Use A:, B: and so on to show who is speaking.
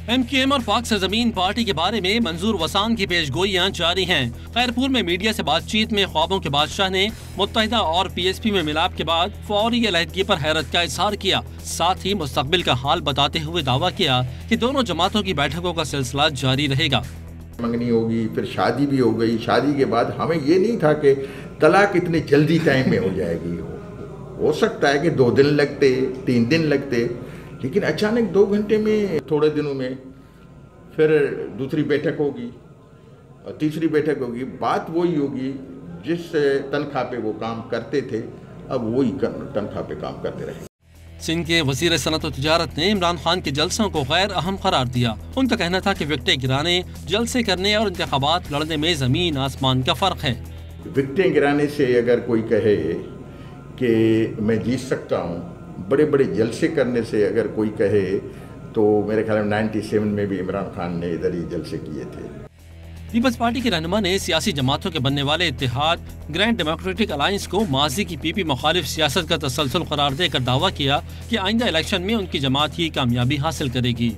A: M Q M اور پاک سرزمین پارٹی کے بارے میں منظور وسان کی پیش گوئیاں جاری ہیں۔ خیرپور میں میڈیا سے بات چیت میں خوابوں کے بادشاہ نے متحدہ اور پی ایس پی میں ملاپ کے بعد فوری علیحدگی پر حیرت کا اظہار کیا، ساتھ ہی مستقبل کا حال بتاتے ہوئے دعویٰ کیا کہ دونوں جماعتوں کی بیٹھکوں کا سلسلہ جاری رہے گا۔
B: منگنی ہوگی، پھر شادی بھی ہو گئی، شادی کے بعد ہمیں یہ نہیں تھا کہ طلاق اتنی جلدی ٹائم میں ہو جائے گی، ہو سکتا ہے کہ 2 دن لگتے، 3 دن لگتے، لیکن اچانک 2 گھنٹے میں، تھوڑے دنوں میں پھر دوسری بیٹھک ہوگی اور تیسری بیٹھک ہوگی۔ بات وہی ہوگی جس تنخواہ پہ وہ کام کرتے تھے، اب وہی تنخواہ پہ کام کرتے رہیں۔
A: سندھ کے وزیر صنعت و تجارت نے عمران خان کے جلسوں کو غیر اہم قرار دیا۔ ان کا کہنا تھا کہ وکٹیں گرانے، جلسے کرنے اور انتخابات لڑنے میں زمین آسمان کا فرق ہے۔
B: وکٹیں گرانے سے اگر کوئی کہے کہ میں جیت سکتا ہوں، بڑے بڑے جلسے کرنے سے اگر کوئی کہے تو میرے خیال میں 97 میں بھی عمران خان نے ادھر ہی جلسے کیے تھے۔
A: پیپلز پارٹی کے رہنما نے سیاسی جماعتوں کے بننے والے اتحاد گرینڈ ڈیموکریٹک الائنس کو ماضی کی پی پی مخالف سیاست کا تسلسل قرار دے کر دعویٰ کیا کہ آئندہ الیکشن میں ان کی جماعت ہی کامیابی حاصل کرے گی۔